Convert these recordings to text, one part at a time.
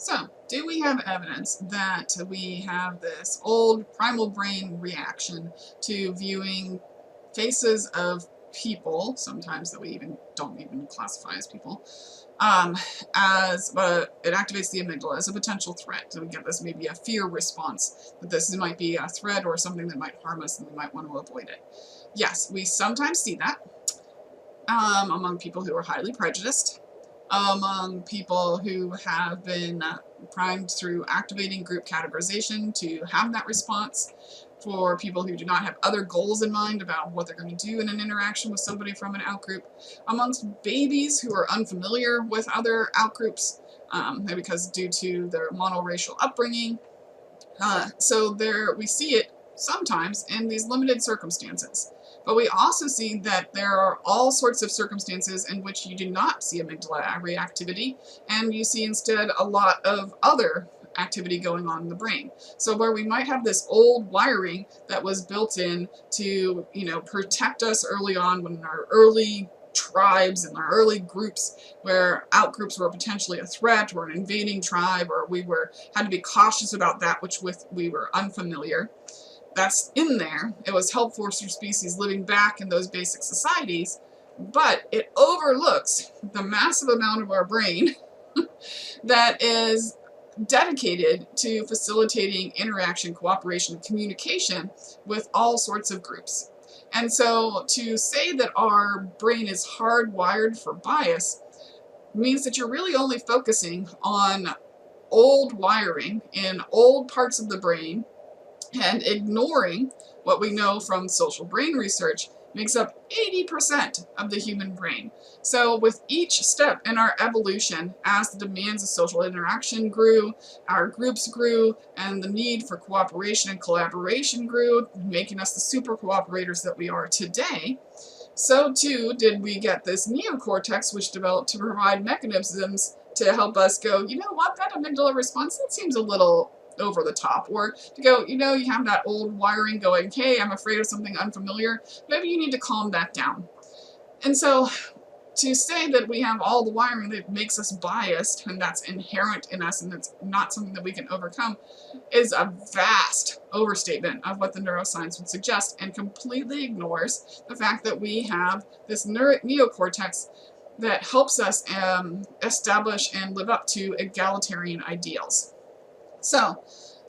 So, do we have evidence that we have this old primal brain reaction to viewing faces of people, sometimes that we even don't even classify as people, um, as it activates the amygdala as a potential threat. So we get this maybe a fear response, that this might be a threat or something that might harm us and we might want to avoid it. Yes, we sometimes see that among people who are highly prejudiced, among people who have been primed through activating group categorization to have that response, for people who do not have other goals in mind about what they're going to do in an interaction with somebody from an outgroup, amongst babies who are unfamiliar with other outgroups, because due to their monoracial upbringing. So there we see it sometimes in these limited circumstances. But we also see that there are all sorts of circumstances in which you do not see amygdala reactivity, and you see instead a lot of other activity going on in the brain. So where we might have this old wiring that was built in to, protect us early on when our early tribes and our early groups where outgroups were potentially a threat or an invading tribe, or we had to be cautious about that which we were unfamiliar. That's in there. It was helpful for species living back in those basic societies, but it overlooks the massive amount of our brain that is dedicated to facilitating interaction, cooperation, and communication with all sorts of groups. And so to say that our brain is hardwired for bias means that you're really only focusing on old wiring in old parts of the brain and ignoring what we know from social brain research makes up 80% of the human brain. So with each step in our evolution, as the demands of social interaction grew, our groups grew, and the need for cooperation and collaboration grew, making us the super cooperators that we are today, so too did we get this neocortex, which developed to provide mechanisms to help us go, you know what, that amygdala response, that seems a little over the top. Or to go, you have that old wiring going, hey, I'm afraid of something unfamiliar, maybe you need to calm that down. And so to say that we have all the wiring that makes us biased, and that's inherent in us, and that's not something that we can overcome, is a vast overstatement of what the neuroscience would suggest, and completely ignores the fact that we have this neocortex that helps us establish and live up to egalitarian ideals. So,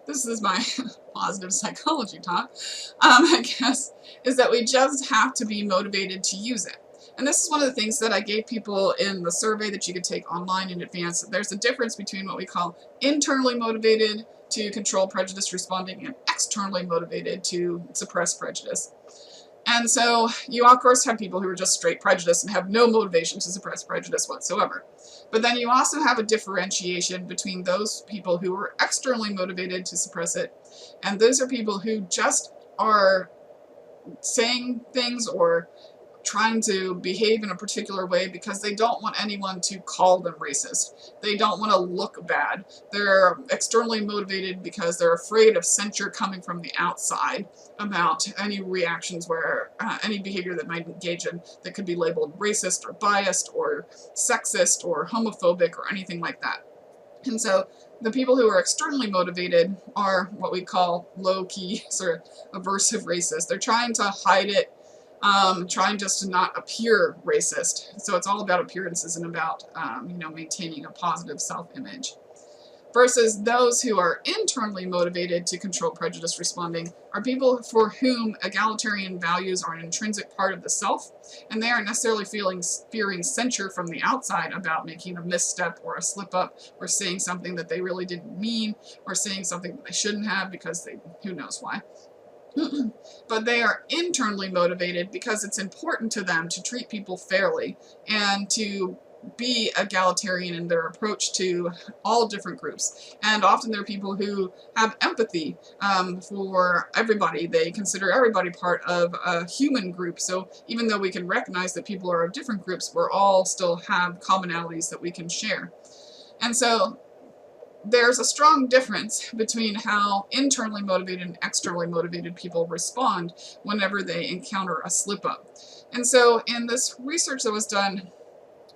this is my positive psychology talk, I guess, is that we just have to be motivated to use it. And this is one of the things that I gave people in the survey that you could take online in advance. There's a difference between what we call internally motivated to control prejudice responding and externally motivated to suppress prejudice. And so you, of course, have people who are just straight prejudiced and have no motivation to suppress prejudice whatsoever. But then you also have a differentiation between those people who are externally motivated to suppress it, and those are people who just are saying things or trying to behave in a particular way because they don't want anyone to call them racist. They don't want to look bad. They're externally motivated because they're afraid of censure coming from the outside about any reactions where any behavior that might engage in that could be labeled racist or biased or sexist or homophobic or anything like that. And so the people who are externally motivated are what we call low-key sort of aversive racist. They're trying to hide it, trying just to not appear racist. So it's all about appearances and about, maintaining a positive self-image. Versus those who are internally motivated to control prejudice responding are people for whom egalitarian values are an intrinsic part of the self, and they aren't necessarily fearing censure from the outside about making a misstep or a slip-up or saying something that they really didn't mean or saying something that they shouldn't have because who knows why. But they are internally motivated because it's important to them to treat people fairly and to be egalitarian in their approach to all different groups. And often they're people who have empathy for everybody. They consider everybody part of a human group. So even though we can recognize that people are of different groups, we're all still have commonalities that we can share. And so there's a strong difference between how internally motivated and externally motivated people respond whenever they encounter a slip-up. And so in this research that was done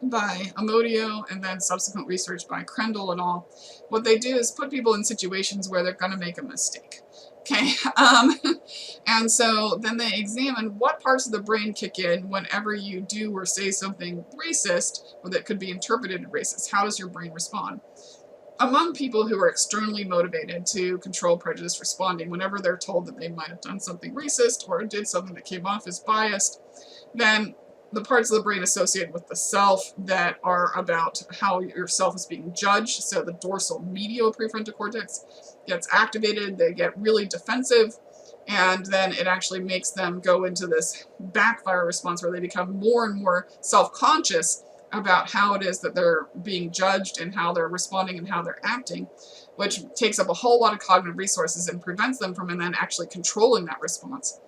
by Amodio and then subsequent research by Krendel and all, what they do is put people in situations where they're going to make a mistake. Okay, and so then they examine what parts of the brain kick in whenever you do or say something racist, or that could be interpreted as racist. How does your brain respond? Among people who are externally motivated to control prejudice responding, whenever they're told that they might have done something racist or did something that came off as biased, then the parts of the brain associated with the self that are about how your self is being judged, so the dorsal medial prefrontal cortex gets activated, they get really defensive, and then it actually makes them go into this backfire response where they become more and more self-conscious about how it is that they're being judged and how they're responding and how they're acting, which takes up a whole lot of cognitive resources and prevents them from then actually controlling that response.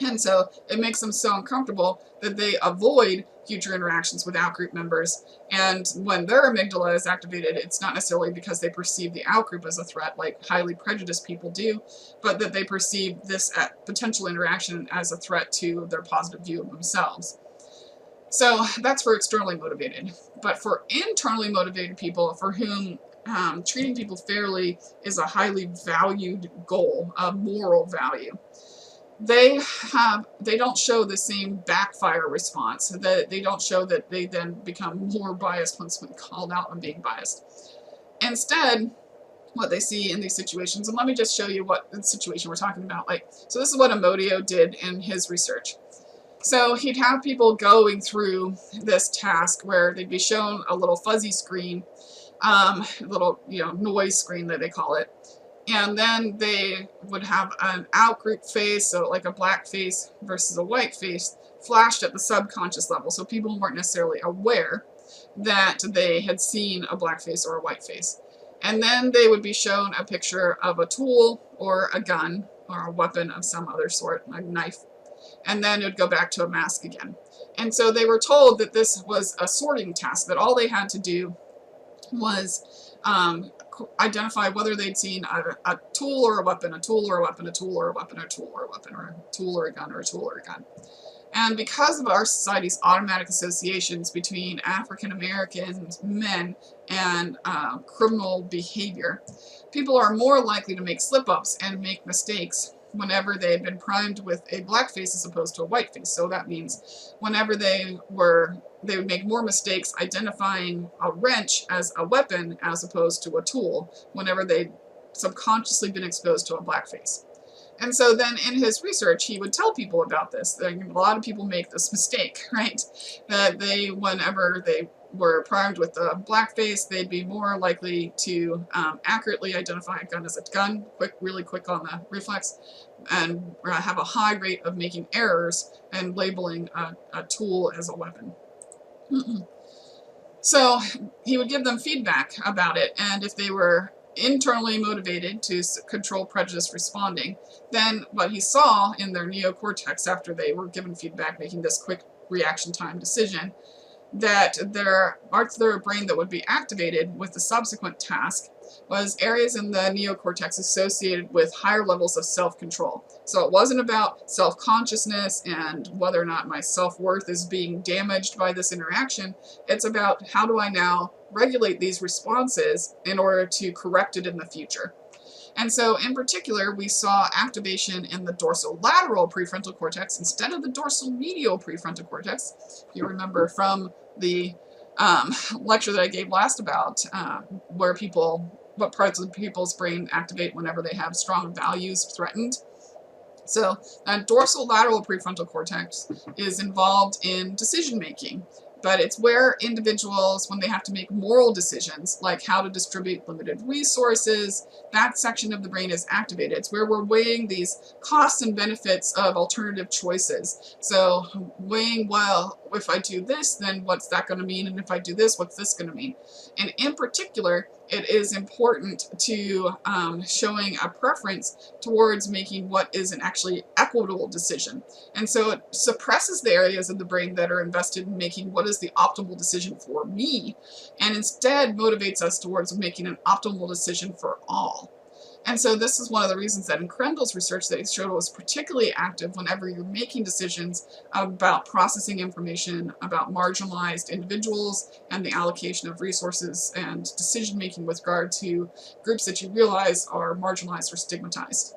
And so it makes them so uncomfortable that they avoid future interactions with outgroup members. And when their amygdala is activated, it's not necessarily because they perceive the outgroup as a threat like highly prejudiced people do, but that they perceive this potential interaction as a threat to their positive view of themselves. So that's for externally motivated. But for internally motivated people, for whom treating people fairly is a highly valued goal, a moral value, they don't show the same backfire response. That they don't show that they then become more biased once when called out on being biased. Instead, what they see in these situations, and let me just show you what the situation we're talking about. So this is what Amodio did in his research. So he'd have people going through this task where they'd be shown a little fuzzy screen, little noise screen that they call it, and then they would have an outgroup face, so like a black face versus a white face, flashed at the subconscious level, so people weren't necessarily aware that they had seen a black face or a white face. And then they would be shown a picture of a tool or a gun or a weapon of some other sort, a knife, and then it would go back to a mask again. And so they were told that this was a sorting task, that all they had to do was identify whether they'd seen a tool or a weapon, a tool or a weapon, a tool or a weapon, a tool or a weapon, or a tool or a gun, or a tool or a gun. And because of our society's automatic associations between African American men and criminal behavior, people are more likely to make slip-ups and make mistakes whenever they had been primed with a black face as opposed to a white face. So that means whenever they would make more mistakes identifying a wrench as a weapon as opposed to a tool whenever they'd subconsciously been exposed to a black face. And so then in his research, he would tell people about this. A lot of people make this mistake, right? That whenever they were primed with a blackface, they'd be more likely to accurately identify a gun as a gun, really quick on the reflex, and have a high rate of making errors and labeling a tool as a weapon. So he would give them feedback about it, and if they were internally motivated to control prejudice responding, then what he saw in their neocortex after they were given feedback, making this quick reaction time decision, that their parts of their brain that would be activated with the subsequent task was areas in the neocortex associated with higher levels of self-control. So it wasn't about self-consciousness and whether or not my self-worth is being damaged by this interaction. It's about how do I now regulate these responses in order to correct it in the future. And so in particular, we saw activation in the dorsolateral prefrontal cortex instead of the dorsal medial prefrontal cortex. If you remember from the lecture that I gave last about what parts of people's brain activate whenever they have strong values threatened. So that dorsolateral prefrontal cortex is involved in decision making. But it's where individuals, when they have to make moral decisions, like how to distribute limited resources, that section of the brain is activated. It's where we're weighing these costs and benefits of alternative choices. So weighing, well, if I do this, then what's that going to mean? And if I do this, what's this going to mean? And in particular, it is important to showing a preference towards making what is an actually equitable decision. And so it suppresses the areas of the brain that are invested in making what is the optimal decision for me, and instead motivates us towards making an optimal decision for all. And so this is one of the reasons that in Krendel's research they showed it was particularly active whenever you're making decisions about processing information about marginalized individuals and the allocation of resources and decision making with regard to groups that you realize are marginalized or stigmatized.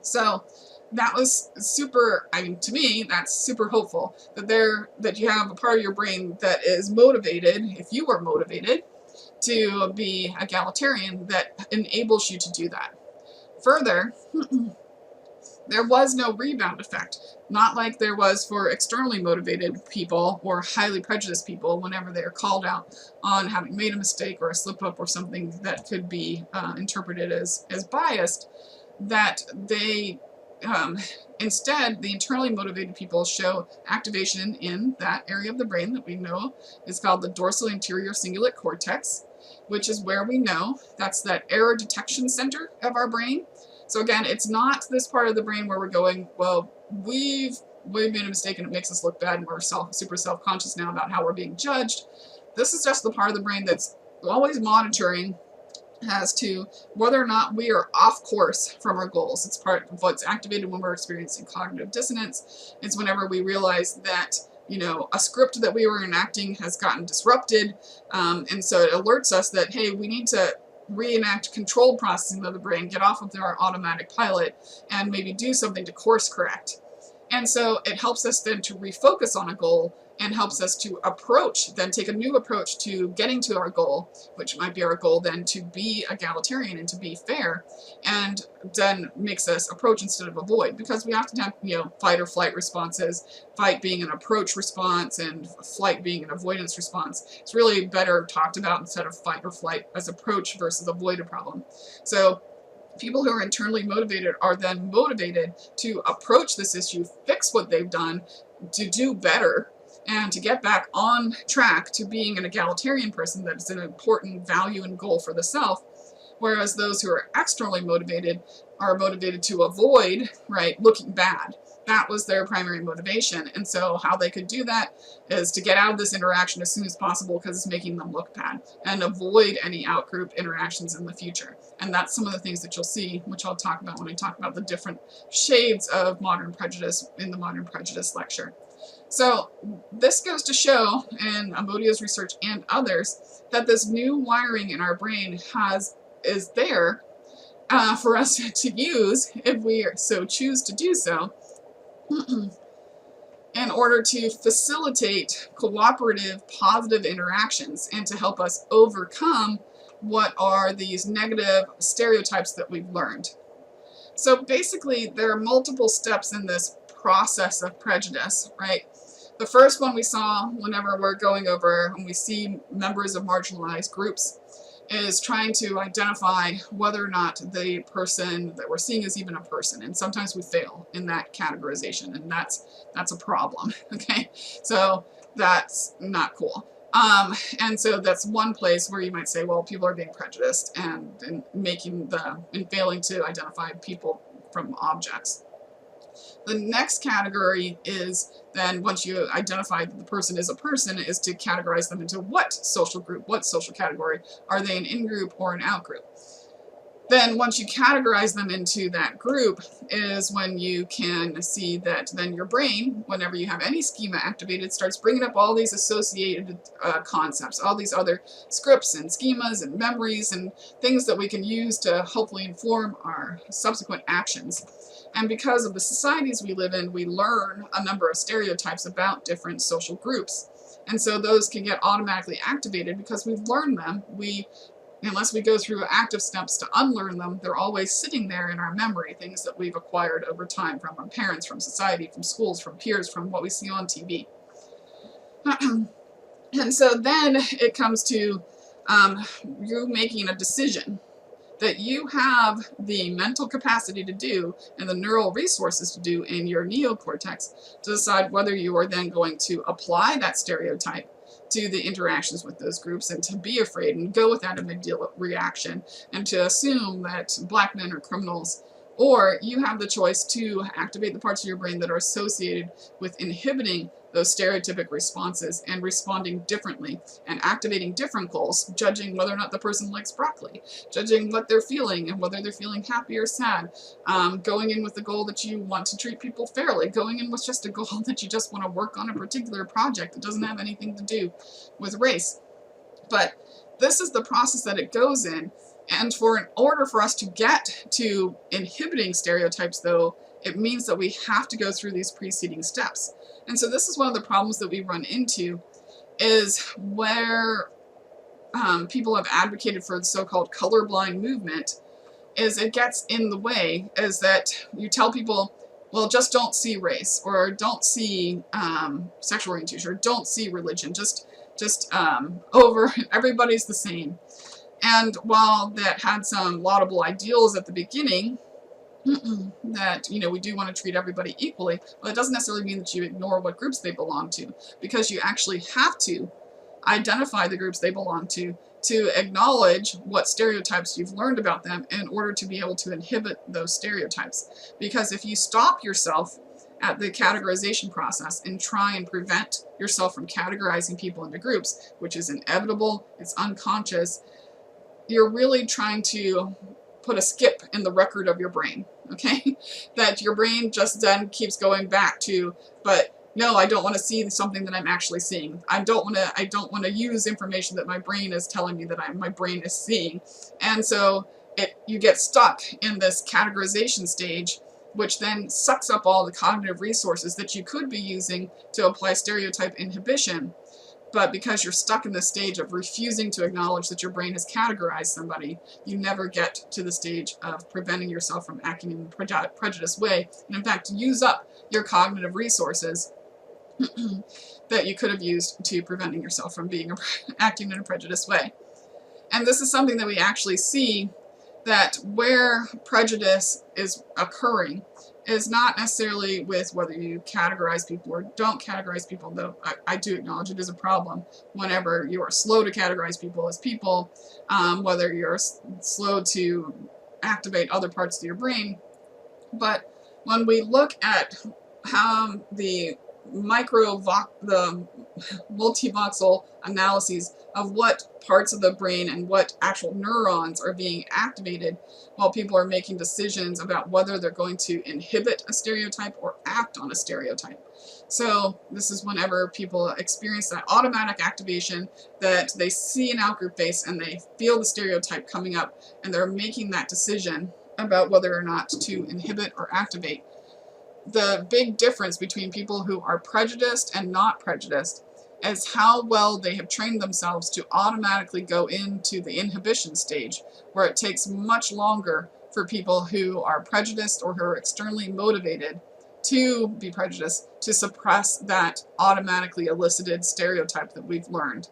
So that was super, I mean, to me, that's super hopeful that you have a part of your brain that is motivated, if you are motivated, to be egalitarian, that enables you to do that. Further, there was no rebound effect, not like there was for externally motivated people or highly prejudiced people whenever they are called out on having made a mistake or a slip up or something that could be interpreted as biased, that they instead, the internally motivated people show activation in that area of the brain that we know is called the dorsal anterior cingulate cortex, which is where we know that's that error detection center of our brain. So again, it's not this part of the brain where we're going, well, we've made a mistake and it makes us look bad and we're super self-conscious now about how we're being judged. This is just the part of the brain that's always monitoring as to whether or not we are off course from our goals. It's part of what's activated when we're experiencing cognitive dissonance. It's whenever we realize that, you know, a script that we were enacting has gotten disrupted, and so it alerts us that, hey, we need to reenact controlled processing of the brain, get off of our automatic pilot, and maybe do something to course correct. And so it helps us then to refocus on a goal and helps us to then take a new approach to getting to our goal, which might be our goal then to be egalitarian and to be fair, and then makes us approach instead of avoid, because we often have, you know, fight or flight responses, fight being an approach response and flight being an avoidance response. It's really better talked about instead of fight or flight as approach versus avoid a problem. So people who are internally motivated are then motivated to approach this issue, fix what they've done, to do better, and to get back on track to being an egalitarian person that is an important value and goal for the self, whereas those who are externally motivated are motivated to avoid, right, looking bad. That was their primary motivation, and so how they could do that is to get out of this interaction as soon as possible because it's making them look bad, and avoid any out-group interactions in the future. And that's some of the things that you'll see, which I'll talk about when I talk about the different shades of modern prejudice in the modern prejudice lecture. So this goes to show, in Amodio's research and others, that this new wiring in our brain is there for us to use if we so choose to do so, in order to facilitate cooperative, positive interactions and to help us overcome what are these negative stereotypes that we've learned. So basically, there are multiple steps in this process of prejudice, right? The first one we saw whenever we're going over when we see members of marginalized groups is trying to identify whether or not the person that we're seeing is even a person. And sometimes we fail in that categorization, and that's a problem, okay? So that's not cool. And so that's one place where you might say, well, people are being prejudiced and failing to identify people from objects. The next category is then, once you identify that the person is a person, is to categorize them into what social group, what social category. Are they an in-group or an out-group? Then once you categorize them into that group is when you can see that then your brain, whenever you have any schema activated, starts bringing up all these associated concepts, all these other scripts and schemas and memories and things that we can use to hopefully inform our subsequent actions. And because of the societies we live in, we learn a number of stereotypes about different social groups. And so those can get automatically activated because we've learned them. Unless we go through active steps to unlearn them, they're always sitting there in our memory, things that we've acquired over time from our parents, from society, from schools, from peers, from what we see on TV. And so then it comes to you making a decision that you have the mental capacity to do and the neural resources to do in your neocortex to decide whether you are then going to apply that stereotype to the interactions with those groups and to be afraid and go with that amygdala reaction and to assume that black men are criminals, or you have the choice to activate the parts of your brain that are associated with inhibiting those stereotypic responses and responding differently and activating different goals, judging whether or not the person likes broccoli, judging what they're feeling and whether they're feeling happy or sad, going in with the goal that you want to treat people fairly, going in with just a goal that you just want to work on a particular project that doesn't have anything to do with race. But this is the process that it goes in. And in order for us to get to inhibiting stereotypes, though, it means that we have to go through these preceding steps. And so this is one of the problems that we run into, is where people have advocated for the so-called colorblind movement, is it gets in the way, is that you tell people, well, just don't see race, or don't see sexual orientation, or don't see religion, just everybody's the same. And while that had some laudable ideals at the beginning, that, you know, we do want to treat everybody equally, well, it doesn't necessarily mean that you ignore what groups they belong to, because you actually have to identify the groups they belong to acknowledge what stereotypes you've learned about them in order to be able to inhibit those stereotypes. Because if you stop yourself at the categorization process and try and prevent yourself from categorizing people into groups, which is inevitable, it's unconscious, you're really trying to put a skip in the record of your brain, okay? That your brain just then keeps going back to, but no, I don't want to see something that I'm actually seeing. I don't want to use information that my brain is telling me that my brain is seeing. And so you get stuck in this categorization stage, which then sucks up all the cognitive resources that you could be using to apply stereotype inhibition. But because you're stuck in this stage of refusing to acknowledge that your brain has categorized somebody, you never get to the stage of preventing yourself from acting in a prejudiced way, and in fact use up your cognitive resources that you could have used to preventing yourself from acting in a prejudiced way. And this is something that we actually see, that where prejudice is occurring is not necessarily with whether you categorize people or don't categorize people, though I do acknowledge it is a problem whenever you are slow to categorize people as people, whether you're slow to activate other parts of your brain. But when we look at how the multivoxel analyses of what parts of the brain and what actual neurons are being activated while people are making decisions about whether they're going to inhibit a stereotype or act on a stereotype. So this is whenever people experience that automatic activation, that they see an outgroup face and they feel the stereotype coming up, and they're making that decision about whether or not to inhibit or activate. The big difference between people who are prejudiced and not prejudiced is how well they have trained themselves to automatically go into the inhibition stage, where it takes much longer for people who are prejudiced or who are externally motivated to be prejudiced to suppress that automatically elicited stereotype that we've learned.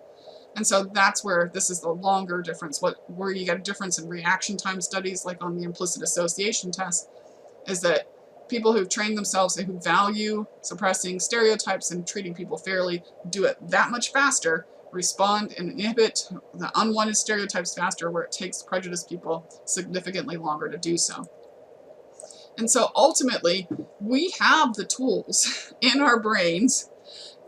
And so that's where this is the longer difference, where you get a difference in reaction time studies, like on the implicit association test, is that people who've trained themselves and who value suppressing stereotypes and treating people fairly do it that much faster, respond and inhibit the unwanted stereotypes faster, where it takes prejudiced people significantly longer to do so. And so ultimately, we have the tools in our brains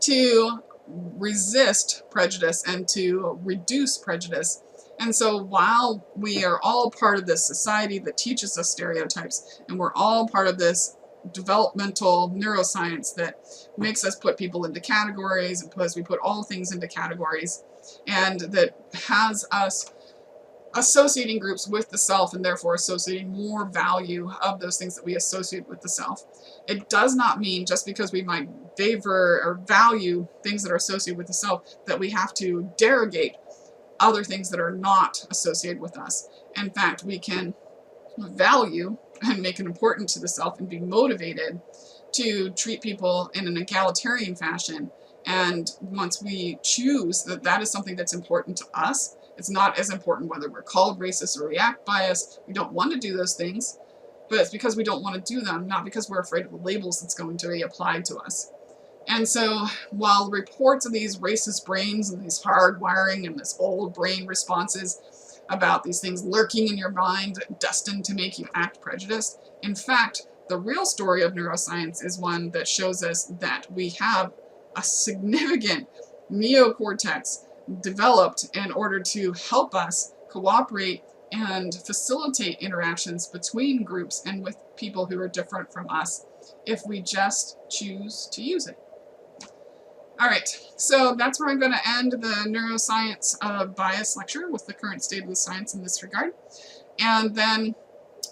to resist prejudice and to reduce prejudice. And so while we are all part of this society that teaches us stereotypes, and we're all part of this developmental neuroscience that makes us put people into categories, and because we put all things into categories, and that has us associating groups with the self and therefore associating more value of those things that we associate with the self. It does not mean just because we might favor or value things that are associated with the self that we have to derogate other things that are not associated with us. In fact, we can value and make it important to the self and be motivated to treat people in an egalitarian fashion. And once we choose that that is something that's important to us, it's not as important whether we're called racist or react biased. We don't want to do those things, but it's because we don't want to do them, not because we're afraid of the labels that's going to be applied to us. And so while the reports of these racist brains and these hard wiring and this old brain responses about these things lurking in your mind, destined to make you act prejudiced, in fact, the real story of neuroscience is one that shows us that we have a significant neocortex developed in order to help us cooperate and facilitate interactions between groups and with people who are different from us if we just choose to use it. All right, so that's where I'm going to end the neuroscience bias lecture with the current state of the science in this regard. And then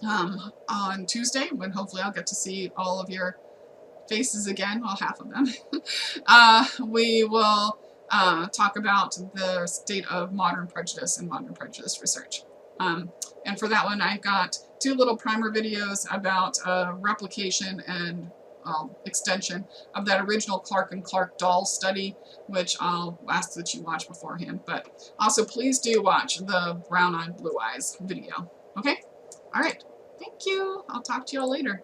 on Tuesday, when hopefully I'll get to see all of your faces again, well, half of them, we will talk about the state of modern prejudice and modern prejudice research. And for that one, I've got 2 little primer videos about replication and extension of that original Clark and Clark doll study, which I'll ask that you watch beforehand. But also, please do watch the Brown Eye, Blue Eyes video. Okay? All right. Thank you. I'll talk to you all later.